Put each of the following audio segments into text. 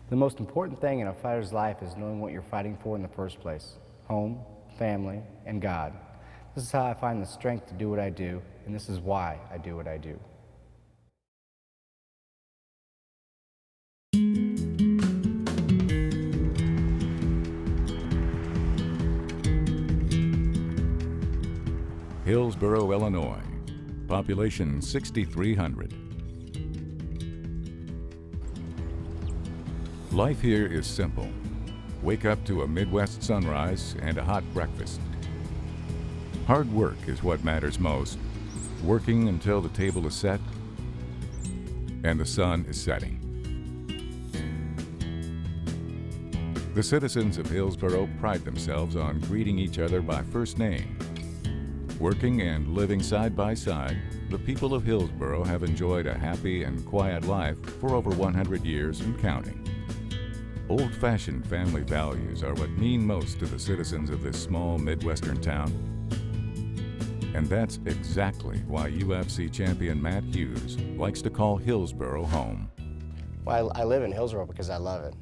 The most important thing in a fighter's life is knowing what you're fighting for in the first place: home, family, and God. This is how I find the strength to do what I do, and this is why I do what I do. Hillsboro, Illinois. Population 6,300. Life here is simple. Wake up to a Midwest sunrise and a hot breakfast. Hard work is what matters most. Working until the table is set and the sun is setting. The citizens of Hillsboro pride themselves on greeting each other by first name. Working and living side by side, the people of Hillsboro have enjoyed a happy and quiet life for over 100 years and counting. Old-fashioned family values are what mean most to the citizens of this small Midwestern town. And that's exactly why UFC champion Matt Hughes likes to call Hillsboro home. Well, I live in Hillsboro because I love it.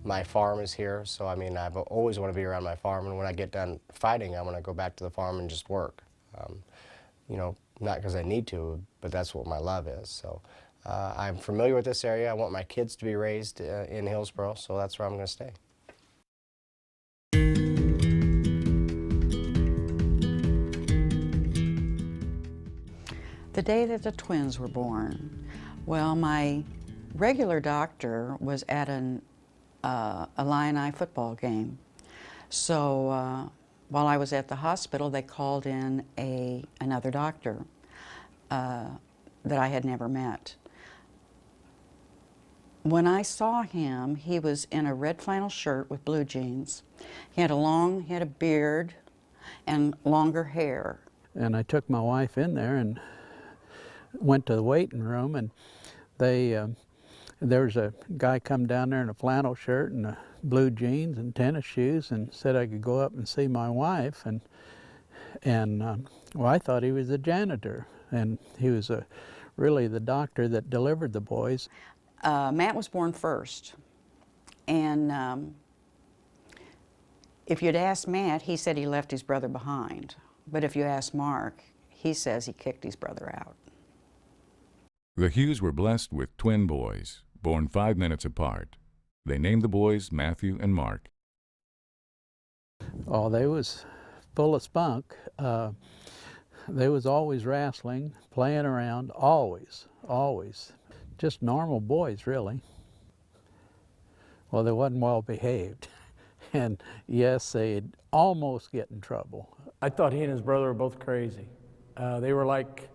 My farm is here, so I mean, I've always want to be around my farm, and when I get done fighting, I want to go back to the farm and just work. You know, not because I need to, but that's what my love is. So I'm familiar with this area. I want my kids to be raised in Hillsboro, so that's where I'm going to stay. The day that the twins were born, well, my regular doctor was at a Illini football game. So while I was at the hospital, they called in another doctor that I had never met. When I saw him, he was in a red flannel shirt with blue jeans. He had a beard and longer hair. And I took my wife in there and went to the waiting room, and there was a guy come down there in a flannel shirt and blue jeans and tennis shoes and said I could go up and see my wife, and well, I thought he was a janitor, and he was really the doctor that delivered the boys. Matt was born first, and if you'd asked Matt, he said he left his brother behind. But if you ask Mark, he says he kicked his brother out. The Hughes were blessed with twin boys, born 5 minutes apart. They named the boys Matthew and Mark. Oh, they was full of spunk. They was always wrestling, playing around, always. Just normal boys, really. Well, they wasn't well behaved. And yes, they'd almost get in trouble. I thought he and his brother were both crazy. They were like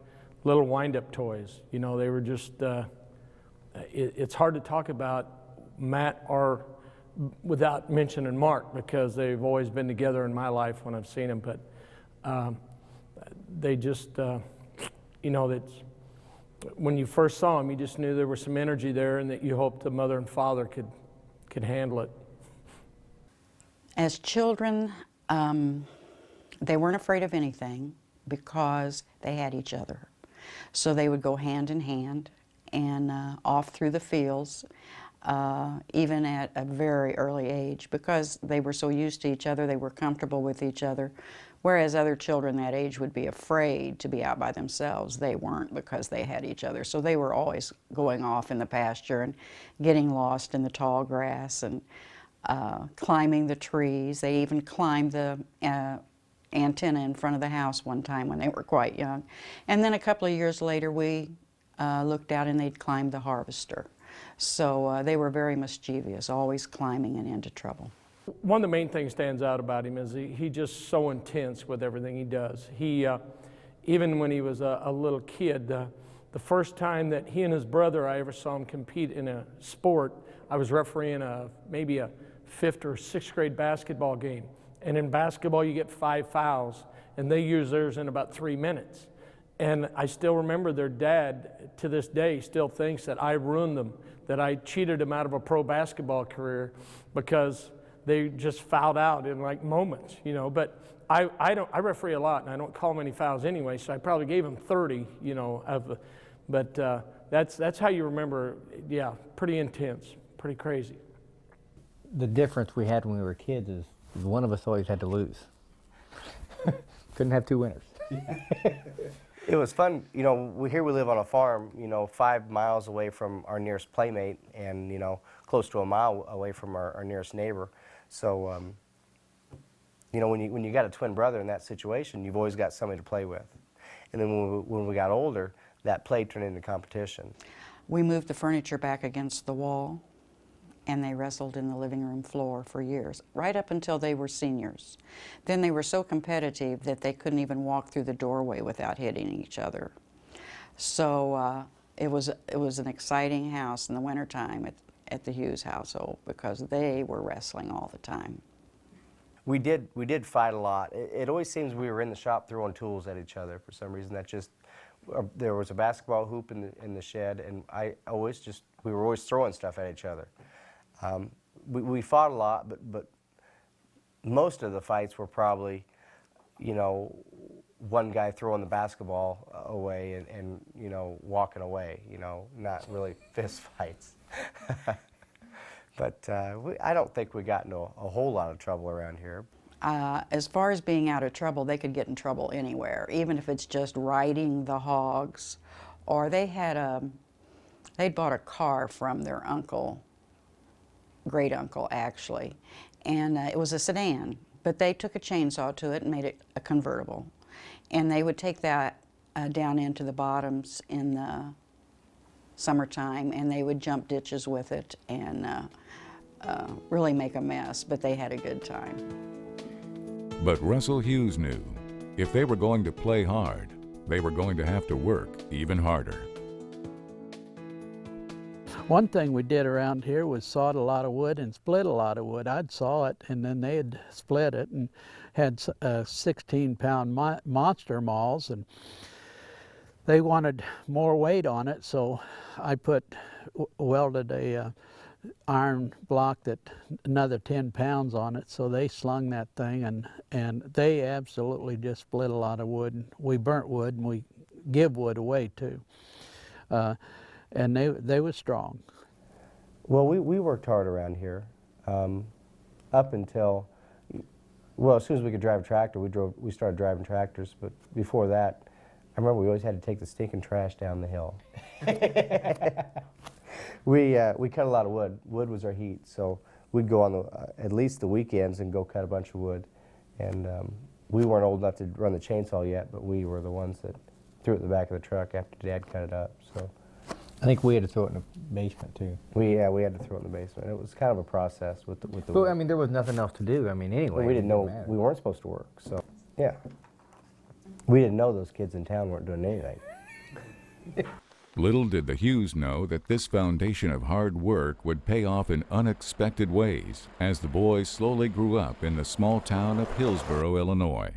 little wind-up toys. You know, they were just, it's hard to talk about Matt or without mentioning Mark, because they've always been together in my life when I've seen them, but they just, you know, that's, when you first saw them, you just knew there was some energy there and that you hoped the mother and father could handle it. As children, they weren't afraid of anything because they had each other. So they would go hand in hand and off through the fields, even at a very early age, because they were so used to each other, they were comfortable with each other. Whereas other children that age would be afraid to be out by themselves. They weren't, because they had each other. So they were always going off in the pasture and getting lost in the tall grass and climbing the trees. They even climbed the antenna in front of the house one time when they were quite young. And then a couple of years later, we looked out and they'd climbed the harvester. So they were very mischievous, always climbing and into trouble. One of the main things stands out about him is he just so intense with everything he does. He, even when he was a little kid, the first time that he and his brother, I ever saw him compete in a sport, I was refereeing maybe a 5th or 6th grade basketball game. And in basketball, you get 5 fouls, and they use theirs in about 3 minutes. And I still remember their dad, to this day, still thinks that I ruined them, that I cheated them out of a pro basketball career because they just fouled out in like moments, you know. But I referee a lot, and I don't call many fouls anyway, so I probably gave him 30, you know, but that's how you remember, yeah, pretty intense, pretty crazy. the difference we had when we were kids is one of us always had to lose. Couldn't have two winners. It was fun. You know, here we live on a farm, you know, 5 miles away from our nearest playmate and, you know, close to a mile away from our nearest neighbor. So, you know, when you got a twin brother in that situation, you've always got somebody to play with. And then when we got older, that play turned into competition. We moved the furniture back against the wall, and they wrestled in the living room floor for years, right up until they were seniors. Then they were so competitive that they couldn't even walk through the doorway without hitting each other. So it was an exciting house in the wintertime at the Hughes household because they were wrestling all the time. We did fight a lot. It always seems we were in the shop throwing tools at each other for some reason. That just there was a basketball hoop in the shed, and we were always throwing stuff at each other. We fought a lot, but most of the fights were probably, you know, one guy throwing the basketball away and you know, walking away, you know, not really fist fights. But I don't think we got into a whole lot of trouble around here. As far as being out of trouble, they could get in trouble anywhere, even if it's just riding the hogs, or they'd bought a car from their uncle, great uncle actually, and it was a sedan, but they took a chainsaw to it and made it a convertible, and they would take that down into the bottoms in the summertime, and they would jump ditches with it and really make a mess, but they had a good time. But Russell Hughes knew if they were going to play hard, they were going to have to work even harder. One thing we did around here was sawed a lot of wood and split a lot of wood. I'd saw it and then they'd split it and had 16-pound monster mauls, and they wanted more weight on it, so I welded a iron block that another 10 pounds on it, so they slung that thing, and they absolutely just split a lot of wood. We burnt wood and we give wood away too. And they were strong. Well, we worked hard around here up until, well, as soon as we could drive a tractor, we started driving tractors. But before that, I remember we always had to take the stinking trash down the hill. We cut a lot of wood. Wood was our heat, so we'd go on at least the weekends and go cut a bunch of wood. And we weren't old enough to run the chainsaw yet, but we were the ones that threw it in the back of the truck after Dad cut it up. So. I think we had to throw it in the basement too. We had to throw it in the basement. It was kind of a process with the. But I mean, there was nothing else to do. I mean, anyway. Well, we didn't know we weren't supposed to work, so yeah. We didn't know those kids in town weren't doing anything. Little did the Hughes know that this foundation of hard work would pay off in unexpected ways as the boys slowly grew up in the small town of Hillsboro, Illinois.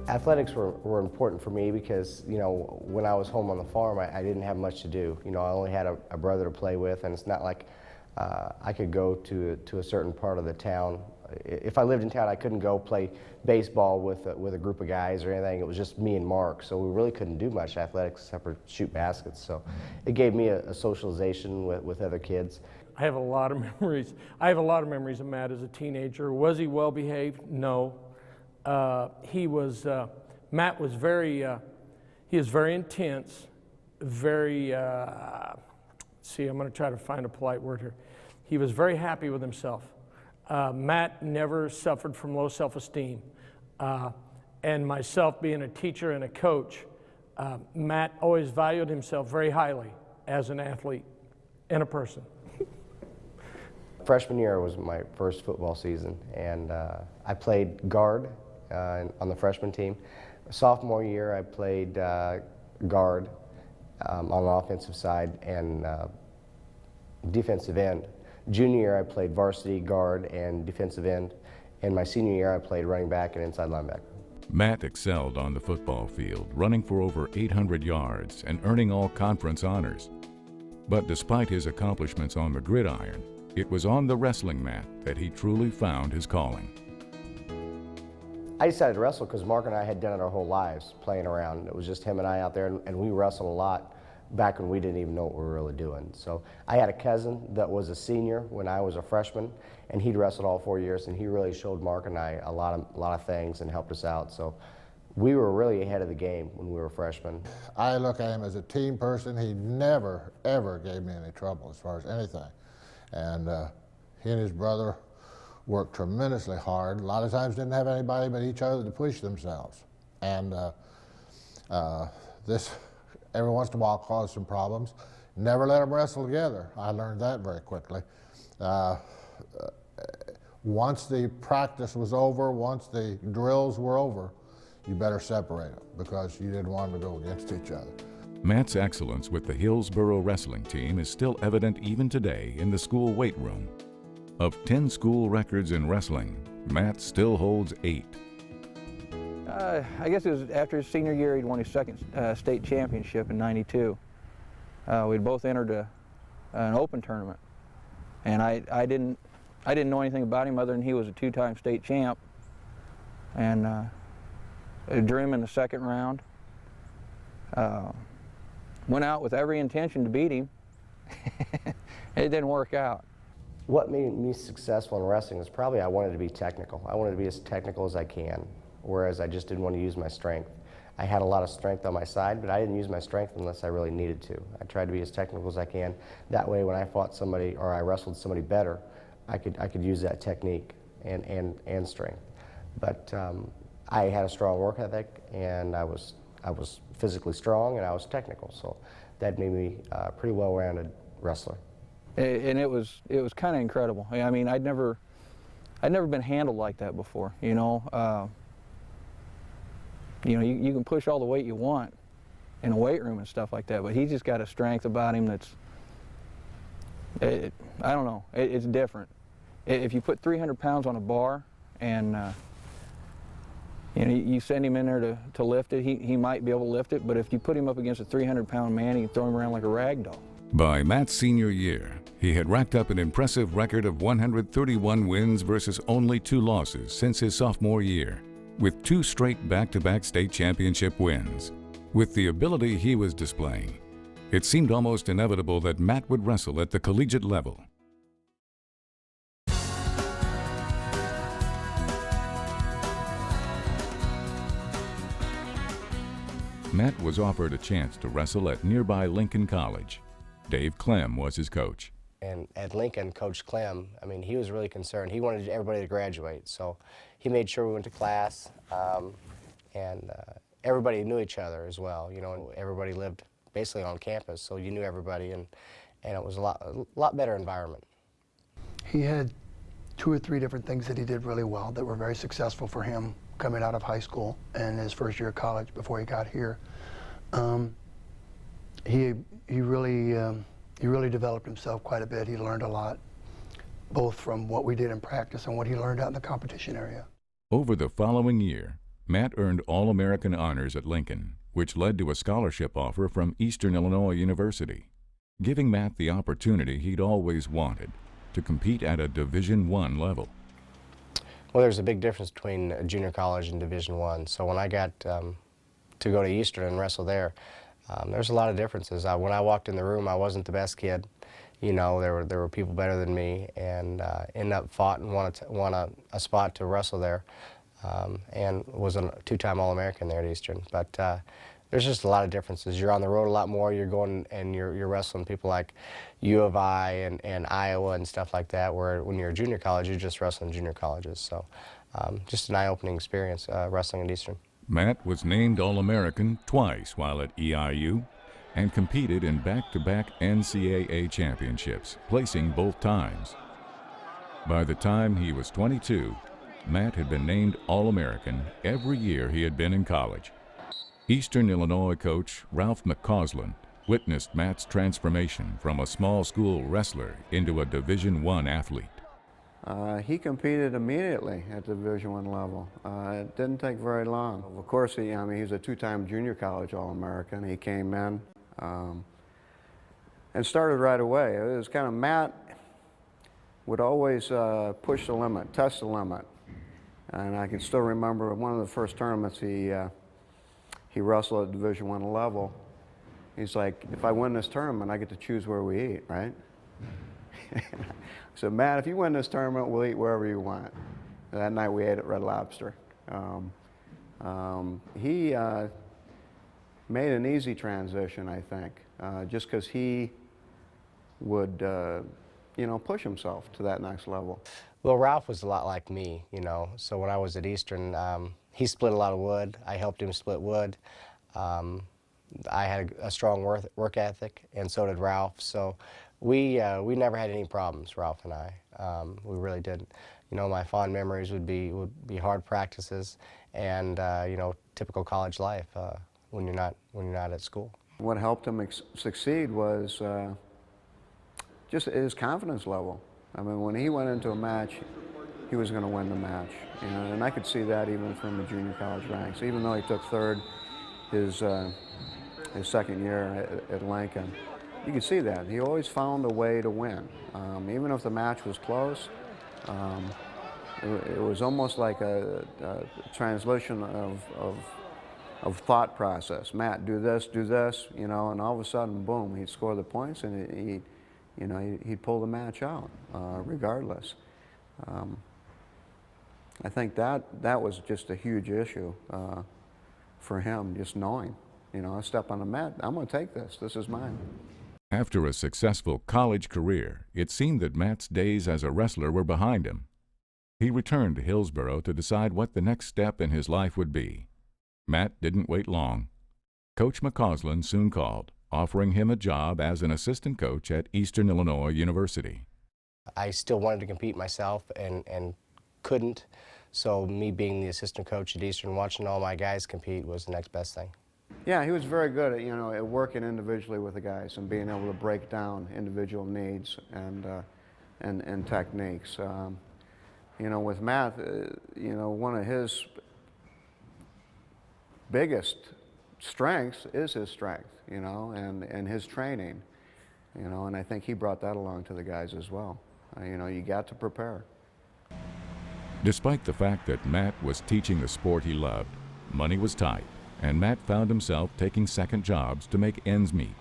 Athletics were important for me because, you know, when I was home on the farm, I didn't have much to do. You know, I only had a brother to play with, and it's not like I could go to a certain part of the town. If I lived in town, I couldn't go play baseball with a group of guys or anything. It was just me and Mark, so we really couldn't do much athletics except for shoot baskets. So it gave me a socialization with other kids. I have a lot of memories. I have a lot of memories of Matt as a teenager. Was he well behaved? No. Matt was very intense, very, see, I'm going to try to find a polite word here. He was very happy with himself. Matt never suffered from low self-esteem. And myself being a teacher and a coach, Matt always valued himself very highly as an athlete and a person. Freshman year was my first football season, and I played guard on the freshman team. Sophomore year, I played guard on the offensive side and defensive end. Junior year, I played varsity guard and defensive end. And my senior year, I played running back and inside linebacker. Matt excelled on the football field, running for over 800 yards and earning all conference honors. But despite his accomplishments on the gridiron, it was on the wrestling mat that he truly found his calling. I decided to wrestle because Mark and I had done it our whole lives, playing around. It was just him and I out there, and we wrestled a lot back when we didn't even know what we were really doing. So I had a cousin that was a senior when I was a freshman, and he'd wrestled all 4 years, and he really showed Mark and I a lot of things and helped us out. So we were really ahead of the game when we were freshmen. I look at him as a team person. He never, ever gave me any trouble as far as anything. And he and his brother worked tremendously hard. A lot of times didn't have anybody but each other to push themselves. And this, every once in a while, caused some problems. Never let them wrestle together. I learned that very quickly. Once the practice was over, once the drills were over, you better separate them because you didn't want them to go against each other. Matt's excellence with the Hillsboro wrestling team is still evident even today in the school weight room. Of 10 school records in wrestling, Matt still holds 8. I guess it was after his senior year, he'd won his second state championship in '92. We'd both entered an open tournament, and I didn't know anything about him other than he was a 2-time state champ, and I drew him in the second round. Went out with every intention to beat him. It didn't work out. What made me successful in wrestling is probably I wanted to be technical. I wanted to be as technical as I can, whereas I just didn't want to use my strength. I had a lot of strength on my side, but I didn't use my strength unless I really needed to. I tried to be as technical as I can. That way, when I fought somebody or I wrestled somebody better, I could use that technique and strength. But I had a strong work ethic, and I was physically strong, and I was technical. So that made me a pretty well-rounded wrestler. And it was kind of incredible. I mean, I'd never been handled like that before. You know, you can push all the weight you want in a weight room and stuff like that, but he's just got a strength about him that's, I don't know, it's different. If you put 300 pounds on a bar and you send him in there to lift it, he might be able to lift it, but if you put him up against a 300-pound man, he can throw him around like a rag doll. By Matt's senior year, he had racked up an impressive record of 131 wins versus only 2 losses since his sophomore year, with 2 straight back-to-back state championship wins. With the ability he was displaying, it seemed almost inevitable that Matt would wrestle at the collegiate level. Matt was offered a chance to wrestle at nearby Lincoln College. Dave Clem was his coach. And at Lincoln, Coach Clem, I mean, he was really concerned. He wanted everybody to graduate, so he made sure we went to class, and everybody knew each other as well. You know, and everybody lived basically on campus, so you knew everybody, and it was a lot better environment. He had 2 or 3 different things that he did really well that were very successful for him coming out of high school and his first year of college before he got here. He really developed himself quite a bit. He learned a lot, both from what we did in practice and what he learned out in the competition area. Over the following year, Matt earned All-American honors at Lincoln, which led to a scholarship offer from Eastern Illinois University, giving Matt the opportunity he'd always wanted to compete at a Division I level. Well, there's a big difference between junior college and Division I. So when I got to go to Eastern and wrestle there, there's a lot of differences. When I walked in the room, I wasn't the best kid. You know, there were people better than me, and ended up fought and won a spot to wrestle there, and was a 2-time All-American there at Eastern. But there's just a lot of differences. You're on the road a lot more. You're going and you're wrestling people like U of I and Iowa and stuff like that, where when you're a junior college, you're just wrestling junior colleges. So just an eye-opening experience wrestling at Eastern. Matt was named All-American twice while at EIU and competed in back-to-back NCAA championships, placing both times. By the time he was 22, Matt had been named All-American every year he had been in college. Eastern Illinois coach Ralph McCausland witnessed Matt's transformation from a small school wrestler into a Division I athlete. He competed immediately at the Division I level. It didn't take very long. Of course, he was a 2-time junior college All-American. He came in and started right away. It was kind of Matt would always push the limit, test the limit. And I can still remember one of the first tournaments he wrestled at Division I level. He's like, if I win this tournament, I get to choose where we eat, right? I said, Matt, if you win this tournament, we'll eat wherever you want. And that night we ate at Red Lobster. He made an easy transition, I think, just because he would, push himself to that next level. Well, Ralph was a lot like me, so when I was at Eastern, he split a lot of wood. I helped him split wood. I had a strong work ethic, and so did Ralph. So we never had any problems, Ralph and I. We really didn't. My fond memories would be hard practices, and typical college life when you're not at school. What helped him succeed was just his confidence level. I mean, when he went into a match, he was going to win the match, and I could see that even from the junior college ranks. Even though he took third his second year at Lincoln, you could see that. He always found a way to win. Even if the match was close, it was almost like a translation of thought process. Matt, do this, and all of a sudden, boom, he'd score the points, and he'd pull the match out, regardless. I think that was just a huge issue for him, just knowing, I step on the mat, I'm going to take this. This is mine. After a successful college career, it seemed that Matt's days as a wrestler were behind him. He returned to Hillsborough to decide what the next step in his life would be. Matt didn't wait long. Coach McCausland soon called, offering him a job as an assistant coach at Eastern Illinois University. I still wanted to compete myself and couldn't, so me being the assistant coach at Eastern, watching all my guys compete was the next best thing. Yeah, he was very good at, at working individually with the guys and being able to break down individual needs and techniques. With Matt, one of his biggest strengths is his strength, and his training, and I think he brought that along to the guys as well. You got to prepare. Despite the fact that Matt was teaching the sport he loved, money was tight, and Matt found himself taking second jobs to make ends meet.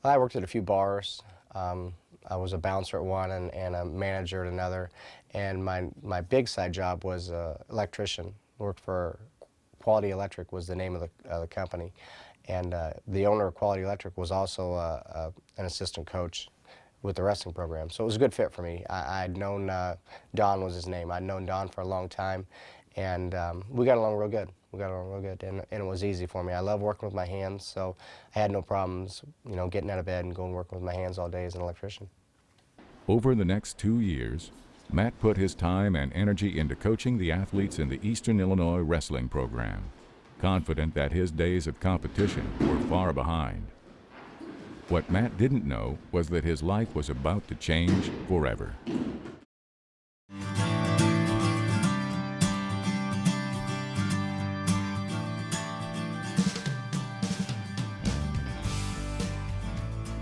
I worked at a few bars. I was a bouncer at one and a manager at another, and my big side job was electrician. Worked for Quality Electric was the name of the company, and the owner of Quality Electric was also an assistant coach with the wrestling program, so it was a good fit for me. I'd known Don was his name. I'd known Don for a long time, and we got along real good. And it was easy for me. I love working with my hands, so I had no problems, getting out of bed and going working with my hands all day as an electrician. Over the next 2 years, Matt put his time and energy into coaching the athletes in the Eastern Illinois wrestling program, confident that his days of competition were far behind. What Matt didn't know was that his life was about to change forever.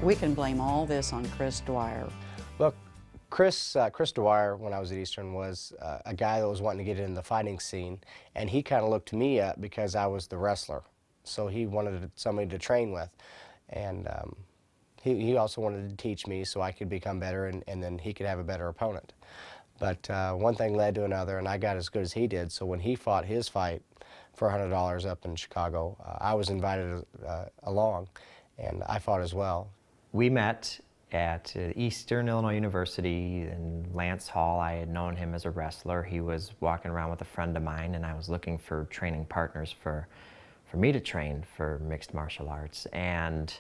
We can blame all this on Chris Dwyer. Look, Chris Dwyer, when I was at Eastern, was a guy that was wanting to get in the fighting scene, and he kind of looked to me up because I was the wrestler. So he wanted somebody to train with, and he also wanted to teach me so I could become better, and then he could have a better opponent. But one thing led to another, and I got as good as he did. So when he fought his fight for $100 up in Chicago, I was invited along, and I fought as well. We met at Eastern Illinois University in Lance Hall. I had known him as a wrestler. He was walking around with a friend of mine, and I was looking for training partners for me to train for mixed martial arts. And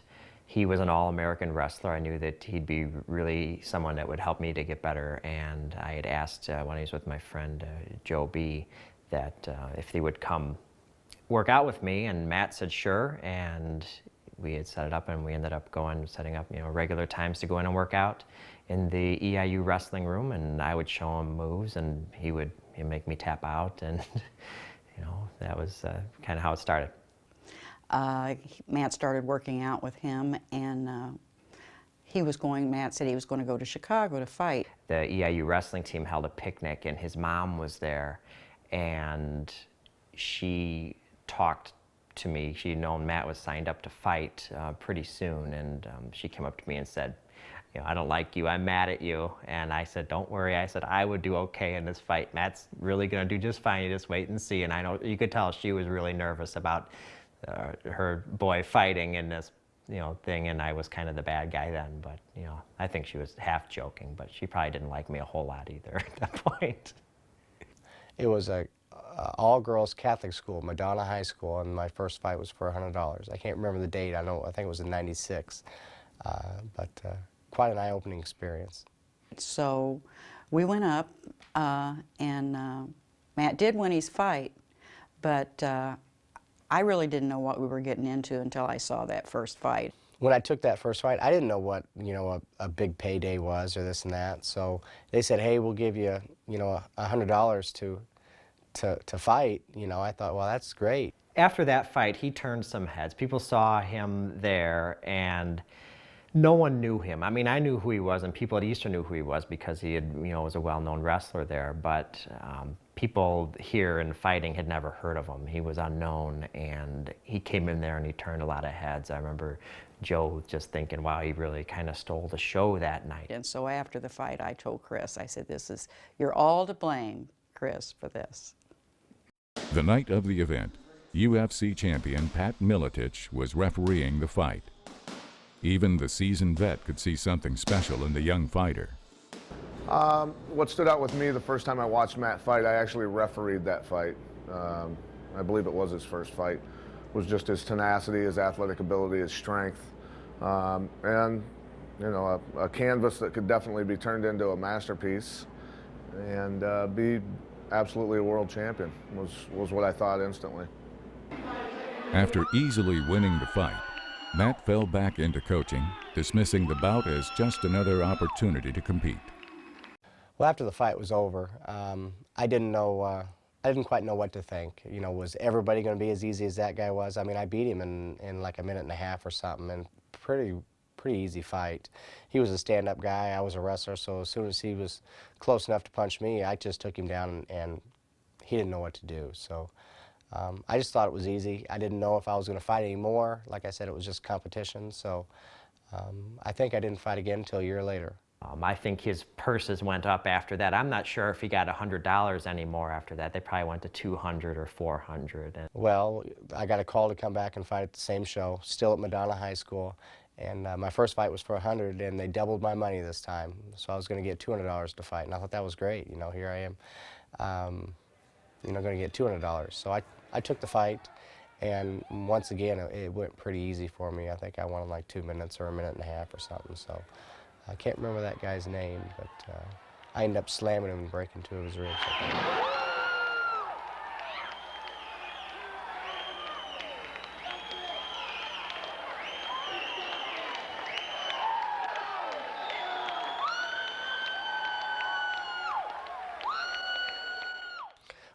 he was an all-American wrestler. I knew that he'd be really someone that would help me to get better. And I had asked when I was with my friend Joe B. that if he would come work out with me, and Matt said sure. And we had set it up, and we ended up setting up, regular times to go in and work out in the EIU wrestling room, and I would show him moves, and he'd make me tap out, and that was kind of how it started. Matt started working out with him, and Matt said he was going to go to Chicago to fight. The EIU wrestling team held a picnic, and his mom was there, and she talked to me. She'd known Matt was signed up to fight pretty soon, and she came up to me and said, you know, I don't like you, I'm mad at you. And I said, don't worry. I said, I would do okay in this fight. Matt's really gonna do just fine, you just wait and see. And I know, you could tell she was really nervous about her boy fighting in this, you know, thing, and I was kind of the bad guy then. But, you know, I think she was half joking, but she probably didn't like me a whole lot either at that point. It was a all-girls Catholic school, Madonna High School, and my first fight was for $100. I can't remember the date. I think it was in '96, but quite an eye-opening experience. So we went up, and Matt did win his fight, but I really didn't know what we were getting into until I saw that first fight. When I took that first fight, I didn't know what, you know, a big payday was or this and that. So they said, hey, we'll give you, you know, $100 to fight. You know, I thought, well, that's great. After that fight, he turned some heads. People saw him there, and no one knew him. I mean, I knew who he was, and people at Eastern knew who he was because he had, you know, was a well-known wrestler there. But people here in fighting had never heard of him. He was unknown, and he came in there and he turned a lot of heads. I remember Joe just thinking, wow, he really kind of stole the show that night. And so after the fight, I told Chris, I said, you're all to blame, Chris, for this. The night of the event, UFC champion Pat Miletich was refereeing the fight. Even the seasoned vet could see something special in the young fighter. What stood out with me the first time I watched Matt fight, I actually refereed that fight. I believe it was his first fight. Was just his tenacity, his athletic ability, his strength, and you know, a canvas that could definitely be turned into a masterpiece and be absolutely a world champion was what I thought instantly. After easily winning the fight, Matt fell back into coaching, dismissing the bout as just another opportunity to compete. Well, after the fight was over, I didn't quite know what to think. You know, was everybody going to be as easy as that guy was? I mean, I beat him in like a minute and a half or something, and pretty easy fight. He was a stand-up guy. I was a wrestler, so as soon as he was close enough to punch me, I just took him down, and he didn't know what to do. So I just thought it was easy. I didn't know if I was going to fight anymore. Like I said, it was just competition. So I think I didn't fight again until a year later. I think his purses went up after that. I'm not sure if he got $100 anymore after that. They probably went to $200 or $400. Well, I got a call to come back and fight at the same show, still at Madonna High School. And my first fight was for $100, and they doubled my money this time. So I was going to get $200 to fight, and I thought that was great. You know, here I am, you know, going to get $200. So I took the fight, and once again, it went pretty easy for me. I think I won in like 2 minutes or a minute and a half or something. So I can't remember that guy's name, but I ended up slamming him and breaking two of his ribs.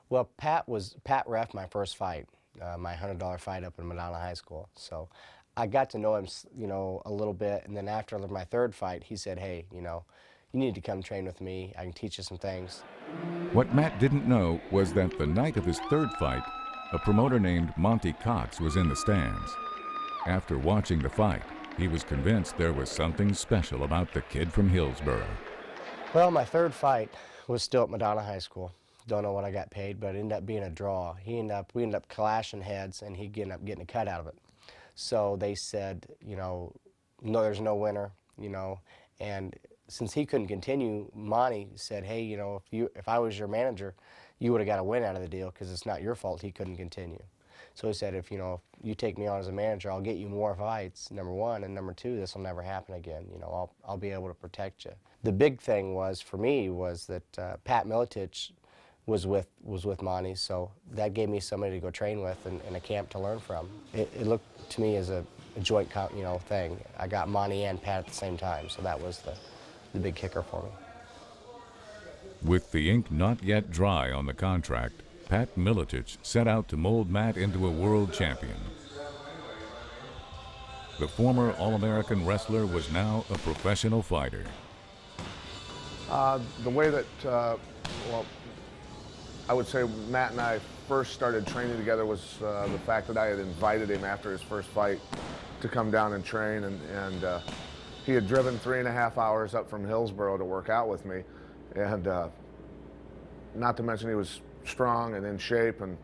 Well, Pat reffed my first fight, my $100 fight up in Madonna High School. So I got to know him, you know, a little bit, and then after my third fight, he said, hey, you know, you need to come train with me. I can teach you some things. What Matt didn't know was that the night of his third fight, a promoter named Monty Cox was in the stands. After watching the fight, he was convinced there was something special about the kid from Hillsborough. Well, my third fight was still at Madonna High School. Don't know what I got paid, but it ended up being a draw. We ended up clashing heads, and he ended up getting a cut out of it. So they said, you know, no, there's no winner, you know. And since he couldn't continue, Monty said, hey, you know, if I was your manager, you would have got a win out of the deal because it's not your fault he couldn't continue. So he said, if you take me on as a manager, I'll get you more fights, number one, and number two, this will never happen again. You know, I'll be able to protect you. The big thing was for me was that Pat Miletich was with Monty, so that gave me somebody to go train with and a camp to learn from. It looked to me as a joint, you know, thing. I got Monty and Pat at the same time, so that was the big kicker for me. With the ink not yet dry on the contract, Pat Miletich set out to mold Matt into a world champion. The former All-American wrestler was now a professional fighter. The way that, well, I would say Matt and I first started training together was the fact that I had invited him after his first fight to come down and train, and he had driven 3.5 hours up from Hillsborough to work out with me, and not to mention he was strong and in shape and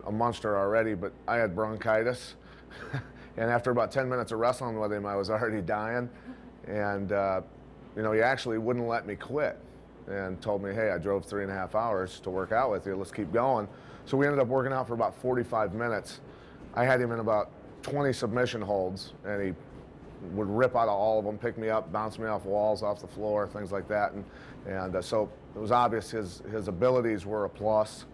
a monster already, but I had bronchitis. And after about 10 minutes of wrestling with him, I was already dying. And you know, he actually wouldn't let me quit and told me, hey, I drove 3.5 hours to work out with you, let's keep going. So we ended up working out for about 45 minutes. I had him in about 20 submission holds, and he would rip out of all of them, pick me up, bounce me off walls, off the floor, things like that. And so it was obvious his abilities were a plus.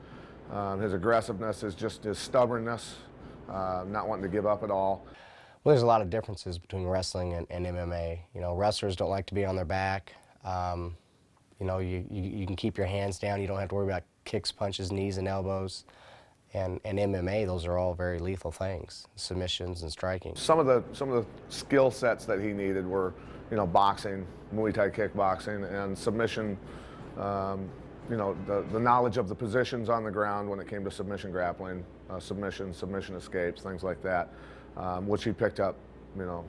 His aggressiveness, his stubbornness, not wanting to give up at all. Well, there's a lot of differences between wrestling and MMA. You know, wrestlers don't like to be on their back. You know, you can keep your hands down. You don't have to worry about kicks, punches, knees, and elbows. And MMA, those are all very lethal things, submissions and striking. Some of the skill sets that he needed were, you know, boxing, Muay Thai kickboxing, and submission. You know, the knowledge of the positions on the ground when it came to submission grappling, submission escapes, things like that, which he picked up, you know,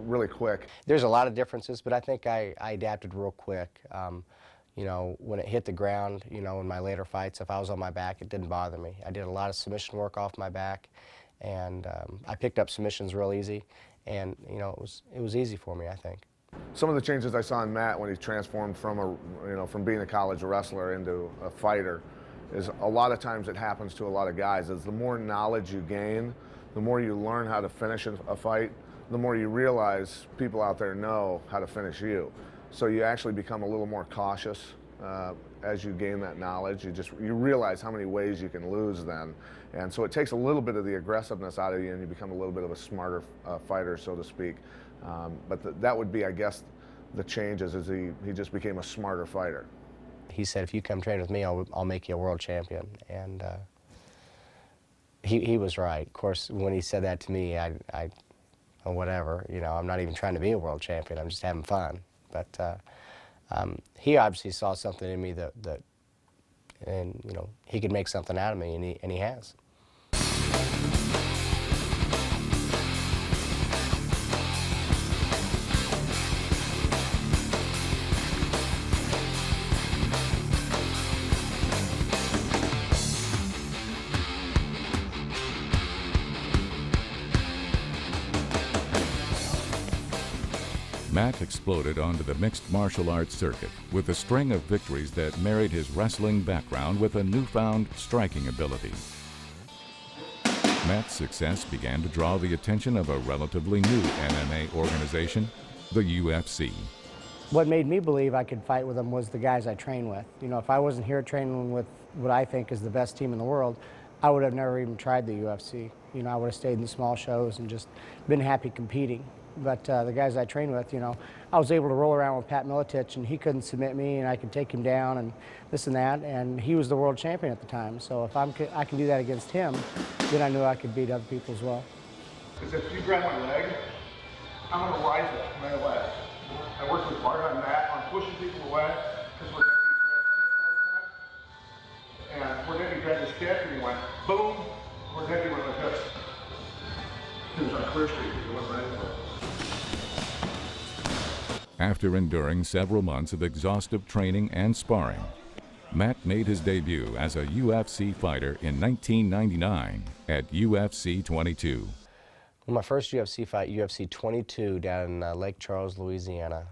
really quick. There's a lot of differences, but I think I adapted real quick. You know, when it hit the ground, you know, in my later fights, if I was on my back, it didn't bother me. I did a lot of submission work off my back, and I picked up submissions real easy, and, you know, it was easy for me, I think. Some of the changes I saw in Matt when he transformed from from being a college wrestler into a fighter is a lot of times it happens to a lot of guys. Is the more knowledge you gain, the more you learn how to finish a fight, the more you realize people out there know how to finish you. So you actually become a little more cautious as you gain that knowledge. You realize how many ways you can lose then. And so it takes a little bit of the aggressiveness out of you, and you become a little bit of a smarter fighter, so to speak. But that would be, I guess, the changes is he just became a smarter fighter. He said, if you come train with me, I'll make you a world champion. And he was right. Of course, when he said that to me, I whatever, you know, I'm not even trying to be a world champion. I'm just having fun. But he obviously saw something in me and you know, he could make something out of me, and he has. Matt exploded onto the mixed martial arts circuit with a string of victories that married his wrestling background with a newfound striking ability. Matt's success began to draw the attention of a relatively new MMA organization, the UFC. What made me believe I could fight with them was the guys I train with. You know, if I wasn't here training with what I think is the best team in the world, I would have never even tried the UFC. You know, I would have stayed in the small shows and just been happy competing. But the guys I trained with, you know, I was able to roll around with Pat Miletich, and he couldn't submit me, and I could take him down and this and that, and he was the world champion at the time. So if I can do that against him, then I knew I could beat other people as well. Because if you grab my leg, I'm going to rise up right away. I work with Bart on that, on pushing people away, because we're going to grab kicks all the time. And we're going to grab this kick, and he went, boom, we're going to do it like this. He was on clear street, he went right into it. After enduring several months of exhaustive training and sparring, Matt made his debut as a UFC fighter in 1999 at UFC 22. Well, my first UFC fight, UFC 22, down in Lake Charles, Louisiana.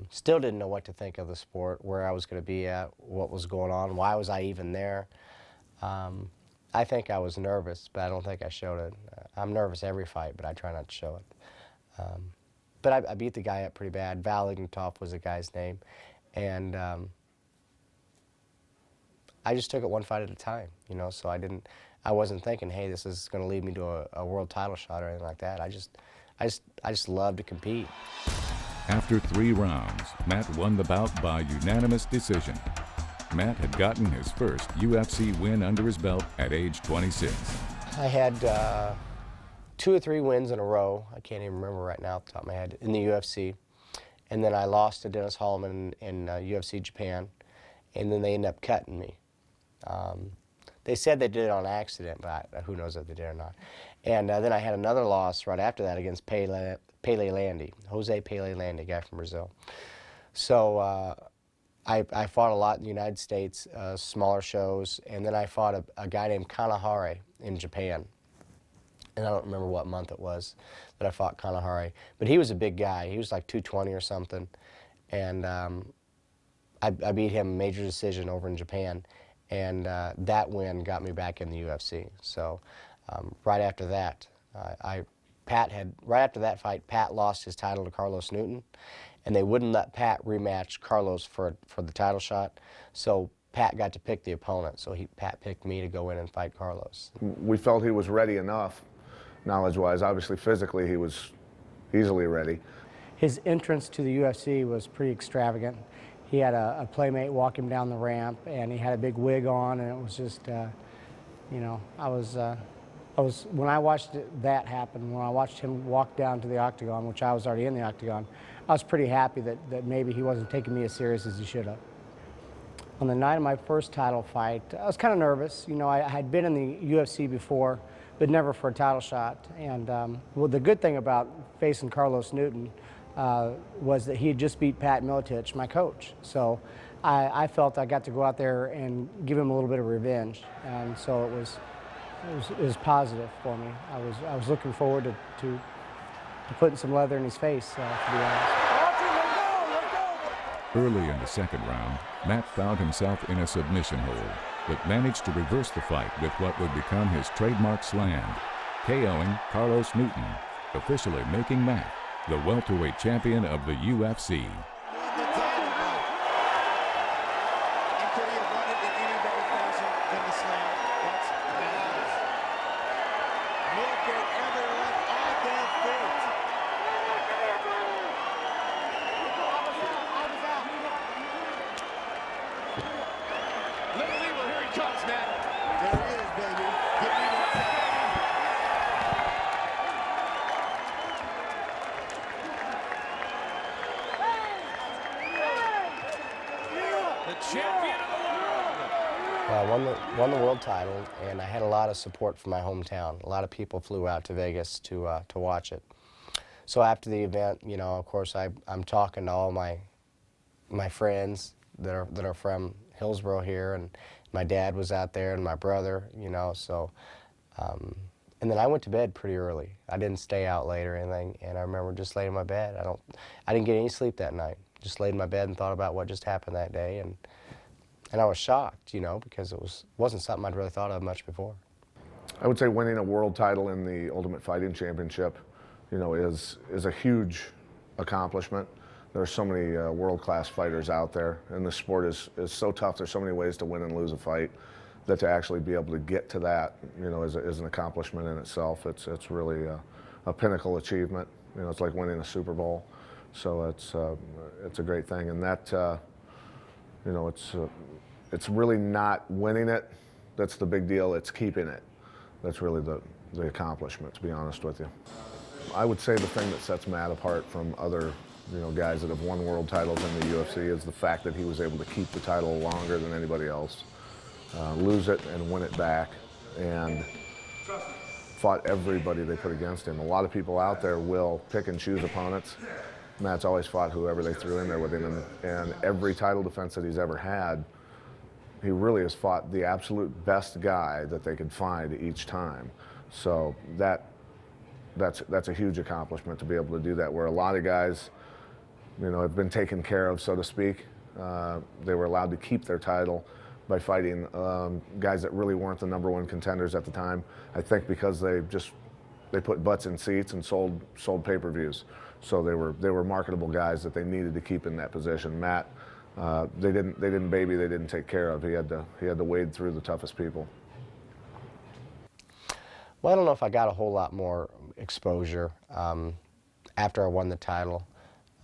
Still didn't know what to think of the sport, where I was going to be at, what was going on, why was I even there. I think I was nervous, but I don't think I showed it. I'm nervous every fight, but I try not to show it. But I beat the guy up pretty bad. Val Ignatoff was the guy's name. And I just took it one fight at a time, you know, so I wasn't thinking, hey, this is going to lead me to a world title shot or anything like that. I just love to compete. After 3 rounds, Matt won the bout by unanimous decision. Matt had gotten his first UFC win under his belt at age 26. I had 2 or 3 wins in a row. I can't even remember right now off the top of my head, in the UFC. And then I lost to Dennis Hallman in UFC Japan. And then they ended up cutting me. They said they did it on accident, but who knows if they did or not. And then I had another loss right after that against Pele Landy, Jose Pele Landy, guy from Brazil. So I fought a lot in the United States, smaller shows, and then I fought a guy named Kanahara in Japan. And I don't remember what month it was that I fought Kanahara. But he was a big guy. He was like 220 or something. And I beat him major decision over in Japan. And that win got me back in the UFC. So right after that, right after that fight, Pat lost his title to Carlos Newton. And they wouldn't let Pat rematch Carlos for the title shot. So Pat got to pick the opponent. So Pat picked me to go in and fight Carlos. We felt he was ready enough, knowledge-wise. Obviously, physically, he was easily ready. His entrance to the UFC was pretty extravagant. He had a playmate walk him down the ramp, and he had a big wig on, and it was just, you know, I was when I watched that happen, when I watched him walk down to the octagon, which I was already in the octagon, I was pretty happy that maybe he wasn't taking me as serious as he should have. On the night of my first title fight, I was kind of nervous. You know, I had been in the UFC before, but never for a title shot. And well, the good thing about facing Carlos Newton was that he had just beat Pat Miletich, my coach. So I felt I got to go out there and give him a little bit of revenge. And so it was positive for me. I was looking forward to putting some leather in his face, to be honest. Early in the second round, Matt found himself in a submission hold, but managed to reverse the fight with what would become his trademark slam, KOing Carlos Newton, officially making Matt the welterweight champion of the UFC. I won the world title, and I had a lot of support from my hometown. A lot of people flew out to Vegas to watch it. So after the event, you know, of course, I'm talking to all my friends that are from Hillsborough here, and my dad was out there, and my brother, you know. So, and then I went to bed pretty early. I didn't stay out late or anything, and I remember just laying in my bed. I didn't get any sleep that night. Just laid in my bed and thought about what just happened that day, and I was shocked, you know, because it wasn't something I'd really thought of much before. I would say winning a world title in the Ultimate Fighting Championship, you know, is a huge accomplishment. There are so many world-class fighters out there, and the sport is so tough. There's so many ways to win and lose a fight, that to actually be able to get to that, you know, is an accomplishment in itself. It's really a pinnacle achievement. You know, it's like winning a Super Bowl. So it's a great thing, and that, you know, it's really not winning it that's the big deal. It's keeping it. That's really the accomplishment, to be honest with you. I would say the thing that sets Matt apart from other, you know, guys that have won world titles in the UFC is the fact that he was able to keep the title longer than anybody else, lose it and win it back, and fought everybody they put against him. A lot of people out there will pick and choose opponents. Matt's always fought whoever they threw in there with him, and every title defense that he's ever had, he really has fought the absolute best guy that they could find each time. So that's a huge accomplishment to be able to do that, where a lot of guys, you know, have been taken care of, so to speak. They were allowed to keep their title by fighting guys that really weren't the #1 contenders at the time. I think because they put butts in seats and sold pay-per-views. So they were marketable guys that they needed to keep in that position. Matt, they didn't baby, they didn't take care of. He had to wade through the toughest people. Well, I don't know if I got a whole lot more exposure after I won the title.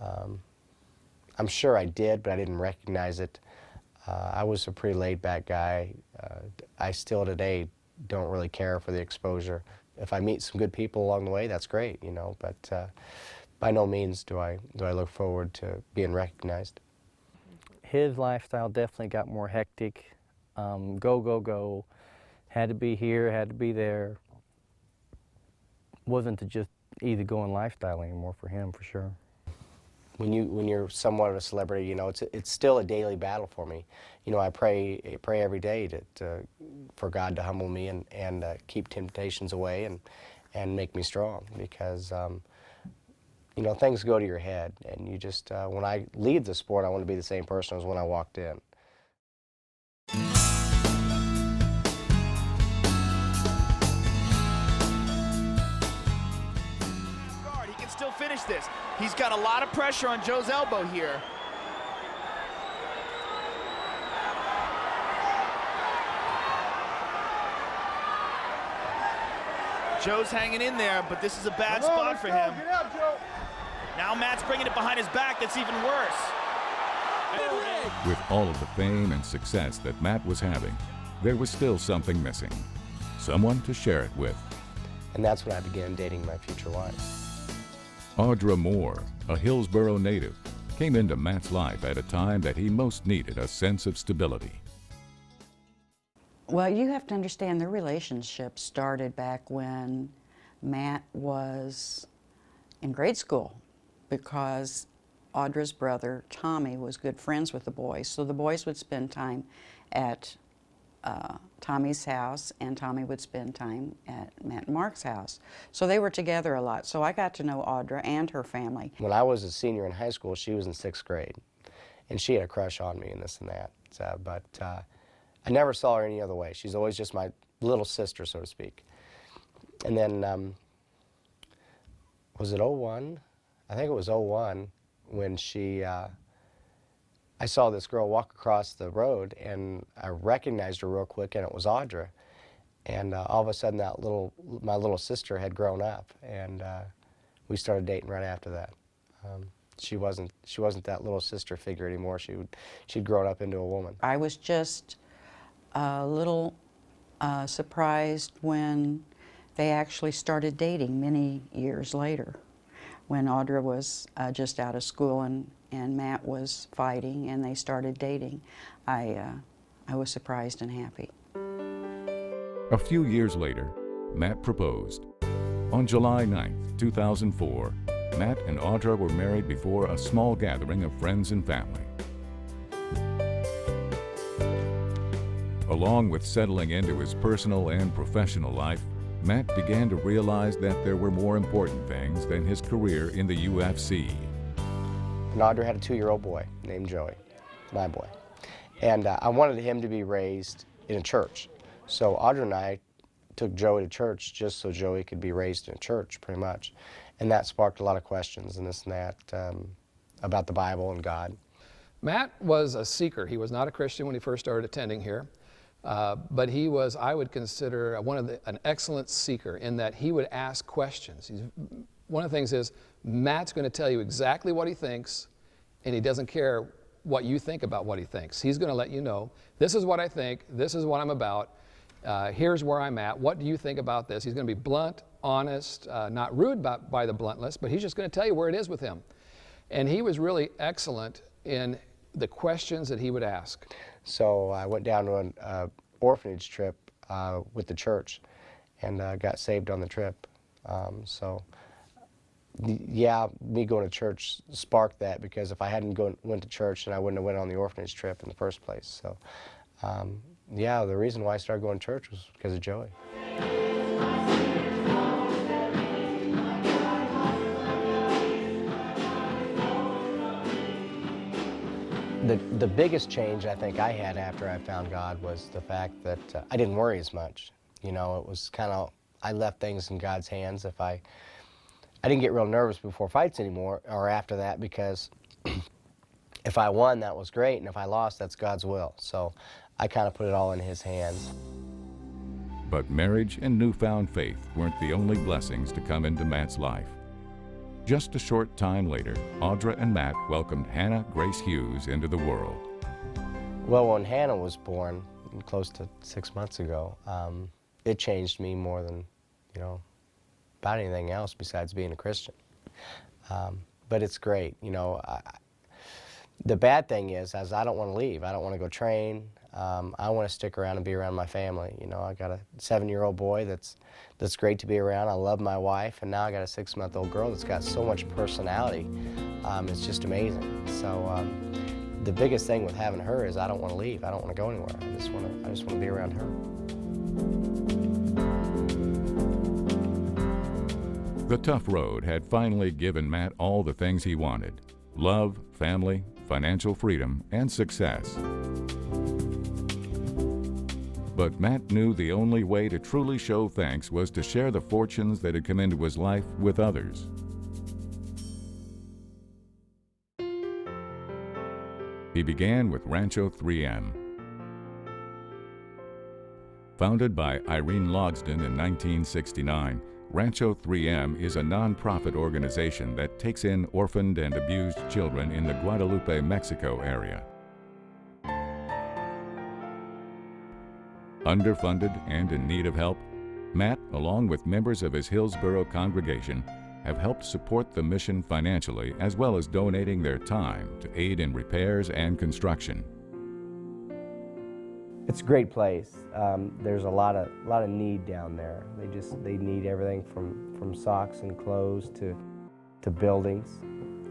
I'm sure I did, but I didn't recognize it. I was a pretty laid-back guy. I still today don't really care for the exposure. If I meet some good people along the way, that's great, you know, but by no means do I look forward to being recognized. His lifestyle definitely got more hectic. Go, go, go. Had to be here, had to be there. Wasn't to just easygoing lifestyle anymore for him, for sure. When you're somewhat of a celebrity, you know, it's still a daily battle for me. You know, I pray every day for God to humble me and keep temptations away and make me strong, because you know, things go to your head, and you just when I leave the sport, I want to be the same person as when I walked in. He can still finish this. He's got a lot of pressure on Joe's elbow here. Joe's hanging in there, but this is a bad spot for him. Get out, Joe. Now Matt's bringing it behind his back. That's even worse. With all of the fame and success that Matt was having, there was still something missing. Someone to share it with. And that's when I began dating my future wife. Audra Moore, a Hillsborough native, came into Matt's life at a time that he most needed a sense of stability. Well, you have to understand their relationship started back when Matt was in grade school, because Audra's brother, Tommy, was good friends with the boys. So the boys would spend time at Tommy's house, and Tommy would spend time at Matt and Mark's house. So they were together a lot. So I got to know Audra and her family. When I was a senior in high school, she was in 6th grade, and she had a crush on me and this and that. But I never saw her any other way. She's always just my little sister, so to speak. And then, was it '01? I think it was '01 when I saw this girl walk across the road, and I recognized her real quick, and it was Audra. And all of a sudden, my little sister had grown up, and we started dating right after that. She wasn't that little sister figure anymore. She'd grown up into a woman. I was just a little surprised when they actually started dating many years later, when Audra was just out of school and Matt was fighting, and they started dating. I was surprised and happy. A few years later, Matt proposed. On July 9th, 2004, Matt and Audra were married before a small gathering of friends and family. Along with settling into his personal and professional life, Matt began to realize that there were more important things than his career in the UFC. And Audra had a 2-year-old boy named Joey, my boy. And I wanted him to be raised in a church. So Audra and I took Joey to church just so Joey could be raised in a church, pretty much. And that sparked a lot of questions and this and that about the Bible and God. Matt was a seeker. He was not a Christian when he first started attending here. But he was, I would consider, an excellent seeker in that he would ask questions. One of the things is, Matt's going to tell you exactly what he thinks, and he doesn't care what you think about what he thinks. He's going to let you know, this is what I think, this is what I'm about, here's where I'm at, what do you think about this? He's going to be blunt, honest, not rude by the bluntness, but he's just going to tell you where it is with him. And he was really excellent in the questions that he would ask. So I went down to an orphanage trip with the church and got saved on the trip. Yeah, me going to church sparked that, because if I hadn't went to church, then I wouldn't have went on the orphanage trip in the first place. So yeah, the reason why I started going to church was because of Joey. The biggest change I think I had after I found God was the fact that I didn't worry as much. You know, it was kind of, I left things in God's hands. I didn't get real nervous before fights anymore, or after that, because if I won, that was great, and if I lost, that's God's will. So I kind of put it all in His hands. But marriage and newfound faith weren't the only blessings to come into Matt's life. Just a short time later, Audra and Matt welcomed Hannah Grace Hughes into the world. Well, when Hannah was born, close to 6 months ago, it changed me more than, you know, about anything else besides being a Christian. But it's great, you know. The bad thing is I don't want to leave. I don't want to go train. I want to stick around and be around my family. You know, I got a 7-year-old boy that's great to be around. I love my wife, and now I got a 6-month-old girl that's got so much personality. It's just amazing. So the biggest thing with having her is I don't want to leave. I don't want to go anywhere. I just want to be around her. The tough road had finally given Matt all the things he wanted: love, family, financial freedom, and success. But Matt knew the only way to truly show thanks was to share the fortunes that had come into his life with others. He began with Rancho 3M. Founded by Irene Logsdon in 1969, Rancho 3M is a non-profit organization that takes in orphaned and abused children in the Guadalupe, Mexico area. Underfunded and in need of help, Matt, along with members of his Hillsborough congregation, have helped support the mission financially, as well as donating their time to aid in repairs and construction. It's a great place. There's a lot of need down there. They need everything from socks and clothes to buildings,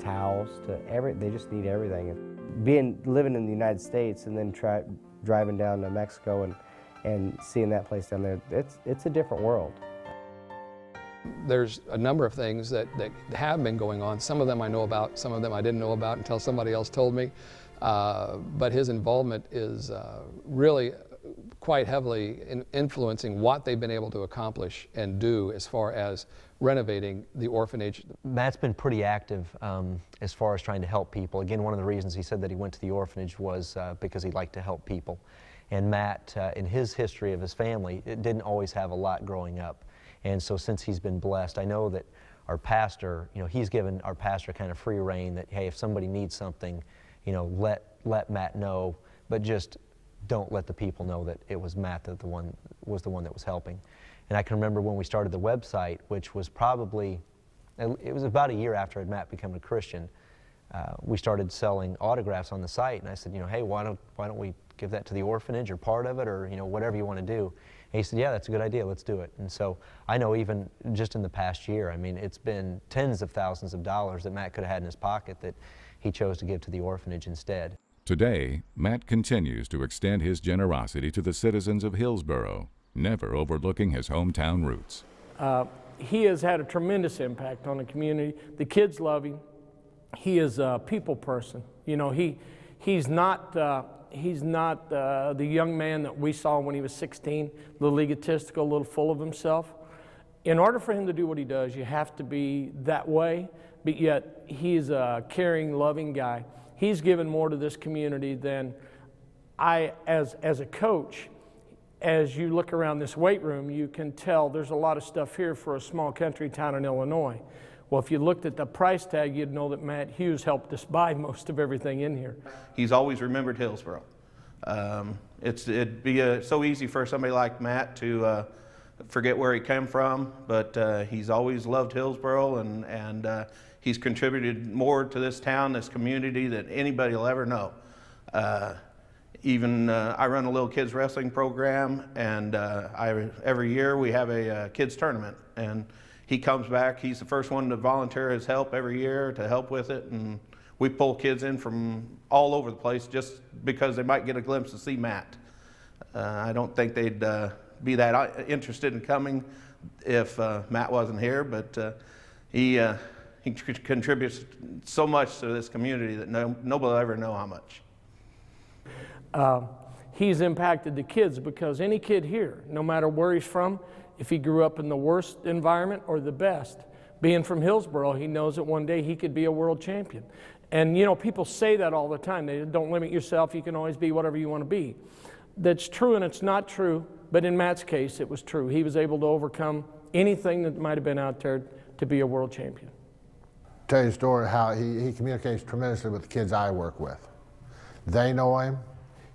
towels, they just need everything. Living in the United States and then driving down to Mexico and seeing that place down there, it's a different world. There's a number of things that have been going on. Some of them I know about, some of them I didn't know about until somebody else told me. But his involvement is really quite heavily influencing what they've been able to accomplish and do as far as renovating the orphanage. Matt's been pretty active as far as trying to help people. Again, one of the reasons he said that he went to the orphanage was because he liked to help people. And Matt, in his history of his family, it didn't always have a lot growing up. And so since he's been blessed, I know that our pastor, you know, he's given our pastor kind of free rein that, hey, if somebody needs something, you know, let Matt know, but just don't let the people know that it was Matt that was the one that was helping. And I can remember when we started the website, which was probably, it was about a year after Matt had become a Christian, we started selling autographs on the site, and I said, you know, hey, why don't we give that to the orphanage or part of it, or, you know, whatever you want to do. And he said, yeah, that's a good idea, let's do it. And so I know even just in the past year, I mean, it's been tens of thousands of dollars that Matt could have had in his pocket that he chose to give to the orphanage instead. Today, Matt continues to extend his generosity to the citizens of Hillsborough, never overlooking his hometown roots. He has had a tremendous impact on the community. The kids love him. He is a people person. You know, he's not the young man that we saw when he was 16, a little egotistical, a little full of himself. In order for him to do what he does, you have to be that way, but yet he's a caring, loving guy. He's given more to this community than I, as a coach. As you look around this weight room, you can tell there's a lot of stuff here for a small country town in Illinois. Well, if you looked at the price tag, you'd know that Matt Hughes helped us buy most of everything in here. He's always remembered Hillsborough. It'd be so easy for somebody like Matt to forget where he came from, but he's always loved Hillsborough, and he's contributed more to this town, this community, than anybody will ever know. I run a little kids wrestling program, and every year we have a kids tournament, and he comes back. He's the first one to volunteer his help every year to help with it, and we pull kids in from all over the place just because they might get a glimpse to see Matt. I don't think they'd be that interested in coming if Matt wasn't here, but he contributes so much to this community that nobody will ever know how much. He's impacted the kids because any kid here, no matter where he's from, if he grew up in the worst environment or the best, being from Hillsborough, he knows that one day he could be a world champion. And you know, people say that all the time. They don't limit yourself, you can always be whatever you want to be. That's true and it's not true, but in Matt's case, it was true. He was able to overcome anything that might have been out there to be a world champion. Tell you a story how he communicates tremendously with the kids I work with. They know him.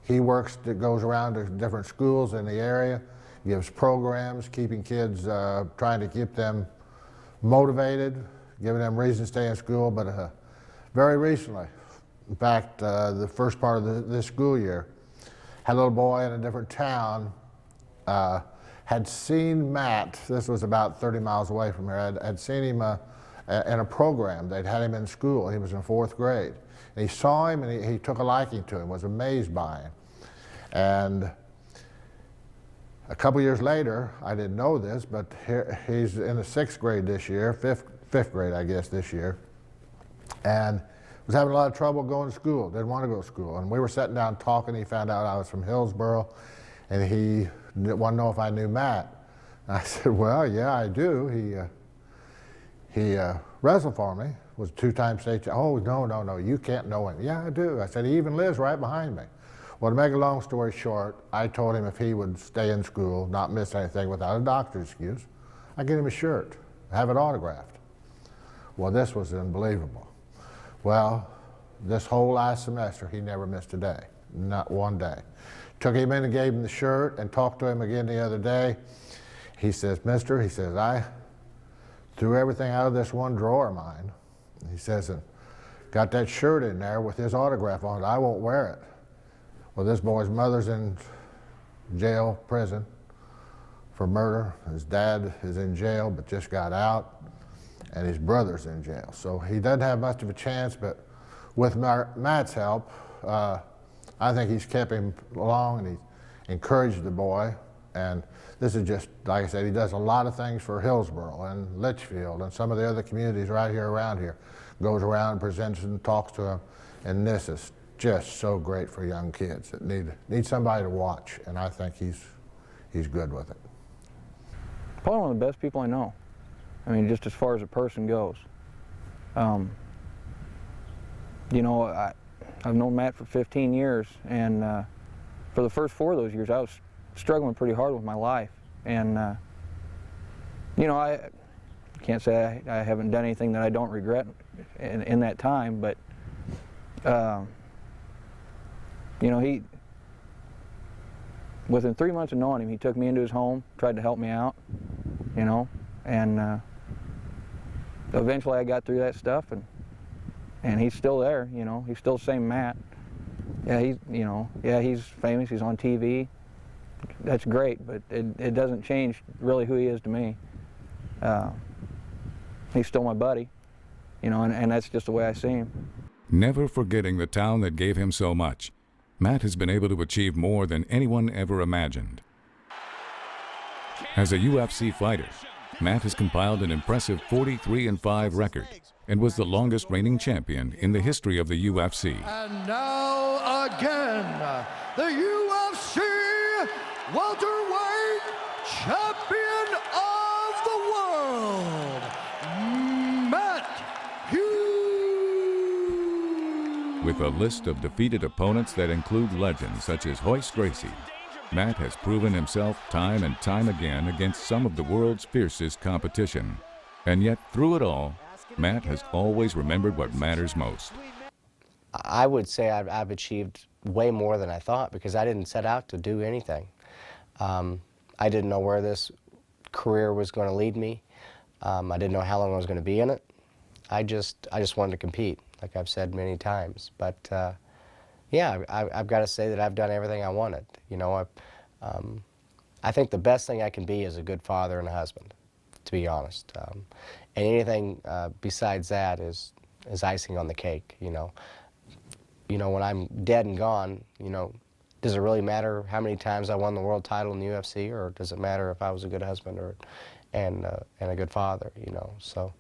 He goes around to different schools in the area, gives programs, keeping kids, trying to keep them motivated, giving them reasons to stay in school. But very recently, In fact, the first part of this school year, had a little boy in a different town, had seen Matt, this was about 30 miles away from here, had seen him in a program. They'd had him in school. He was in 4th grade. And he saw him and he took a liking to him, was amazed by him. And a couple years later, I didn't know this, but he's in the 6th grade this year, fifth grade, I guess, this year. And was having a lot of trouble going to school, didn't want to go to school. And we were sitting down talking, he found out I was from Hillsboro, and he wanted to know if I knew Matt. And I said, well, yeah, I do. He wrestled for me, was a 2-time state champion. Oh, no, you can't know him. Yeah, I do. I said, he even lives right behind me. Well, to make a long story short, I told him if he would stay in school, not miss anything without a doctor's excuse, I'd get him a shirt, have it autographed. Well, this was unbelievable. Well, this whole last semester, he never missed a day, not one day. Took him in and gave him the shirt and talked to him again the other day. He says, mister, he says, I threw everything out of this one drawer of mine. He says, and got that shirt in there with his autograph on it. I won't wear it. Well, this boy's mother's in jail, prison for murder. His dad is in jail but just got out. And his brother's in jail. So he doesn't have much of a chance, but with Matt's help, I think he's kept him along and he's encouraged the boy. And this is just, like I said, he does a lot of things for Hillsboro and Litchfield and some of the other communities right here around here. Goes around and presents and talks to them. And this is just so great for young kids that need somebody to watch. And I think he's good with it. Probably one of the best people I know. I mean, just as far as a person goes. You know, I've known Matt for 15 years, and for the first 4 of those years, I was struggling pretty hard with my life. And, you know, I can't say I haven't done anything that I don't regret in that time, but, you know, within 3 months of knowing him, he took me into his home, tried to help me out, you know, and eventually I got through that stuff, and he's still there, you know. He's still the same Matt. Yeah, he's famous, he's on TV. That's great, but it doesn't change really who he is to me. He's still my buddy, you know, and that's just the way I see him. Never forgetting the town that gave him so much, Matt has been able to achieve more than anyone ever imagined. As a UFC fighter, Matt has compiled an impressive 43-5 record and was the longest reigning champion in the history of the UFC. And now again, the UFC welterweight champion of the world, Matt Hughes. With a list of defeated opponents that include legends such as Hoist Gracie, Matt has proven himself time and time again against some of the world's fiercest competition. And yet, through it all, Matt has always remembered what matters most. I would say I've achieved way more than I thought because I didn't set out to do anything. I didn't know where this career was going to lead me. I didn't know how long I was going to be in it. I just wanted to compete, like I've said many times. But yeah, I've got to say that I've done everything I wanted. You know, I think the best thing I can be is a good father and a husband, to be honest. And anything besides that is icing on the cake. You know, when I'm dead and gone, you know, does it really matter how many times I won the world title in the UFC, or does it matter if I was a good husband and a good father? You know, so.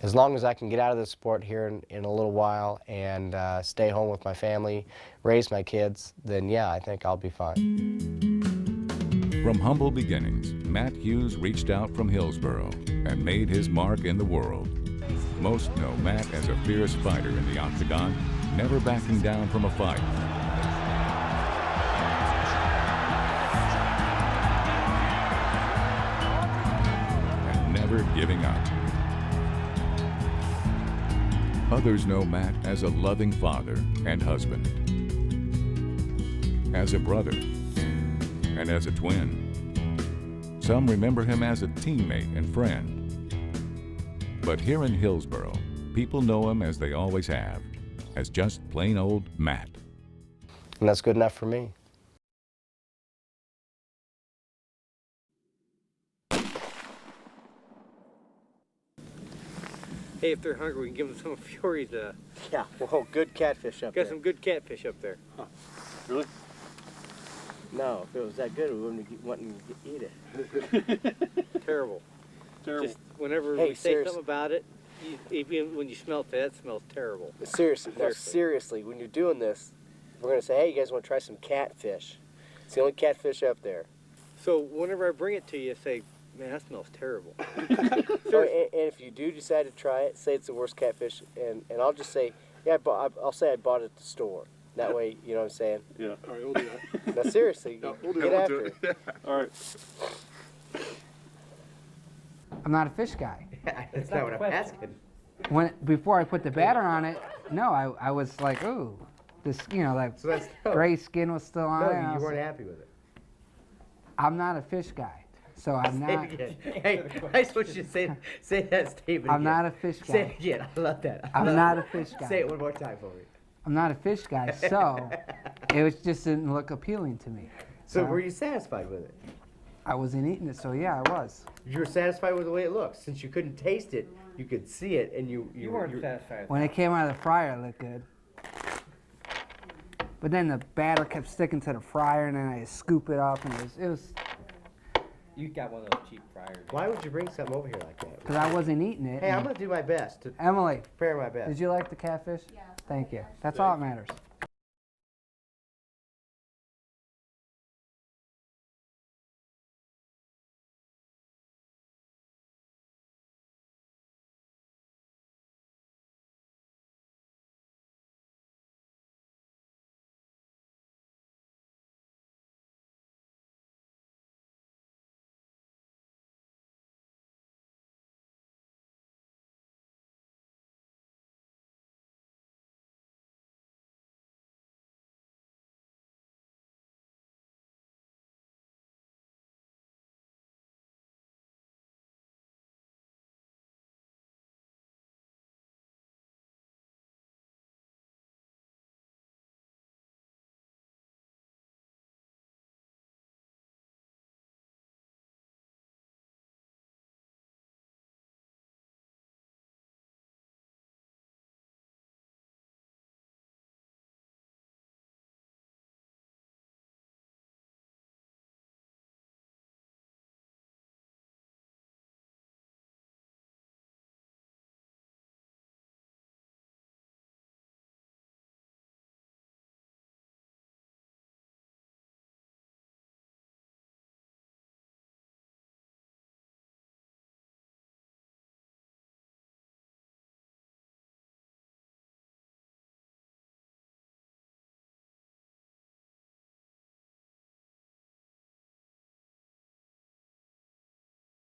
As long as I can get out of this sport here in a little while and stay home with my family, raise my kids, then yeah, I think I'll be fine. From humble beginnings, Matt Hughes reached out from Hillsboro and made his mark in the world. Most know Matt as a fierce fighter in the octagon, never backing down from a fight. And never giving up. Others know Matt as a loving father and husband, as a brother, and as a twin. Some remember him as a teammate and friend. But here in Hillsboro, people know him as they always have, as just plain old Matt. And that's good enough for me. Hey, if they're hungry, we can give them some of Fury's. Yeah, well, good catfish up Got there. some good catfish up there. Huh. Really? No, if it was that good, we wouldn't be wanting to eat it. Terrible. Terrible. Just whenever Hey, we say serious. something about it, even when you smell it, that smells terrible. Seriously, no, seriously, when you're doing this, we're going to say, hey, you guys want to try some catfish. It's the only catfish up there. So whenever I bring it to you, say, man, that smells terrible. Oh, and if you do decide to try it, say it's the worst catfish, and I'll just say, yeah, I'll say I bought it at the store. That way, you know what I'm saying? Yeah, all right, we'll do that. Now, seriously, We'll do get that. after We'll it. do it. All right. I'm not a fish guy. That's not what I'm asking. Before I put the batter on it, no, I was like, ooh, this, you know, that So that's gray skin was still on it. and I No, you was weren't like, happy with it. I'm not a fish guy, so I'm Say not. it again. Hey, I just want you to say that statement I'm again. not a fish guy. Say it again. I love that. I'm not a fish guy. Say it one more time for me. I'm not a fish guy, so it was just didn't look appealing to me. So were you satisfied with it? I wasn't eating it, so yeah, I was. You were satisfied with the way it looked. Since you couldn't taste it, you could see it, and you weren't satisfied. When it came out of the fryer, it looked good. But then the batter kept sticking to the fryer, and then I scoop it up, and it was You got one of those cheap fryers. Why would you bring something over here like that? because I wasn't eating it. Hey, I'm and- going to do my best to Emily, prepare my best. did you like the catfish? Yeah. Thank you. That's all that matters.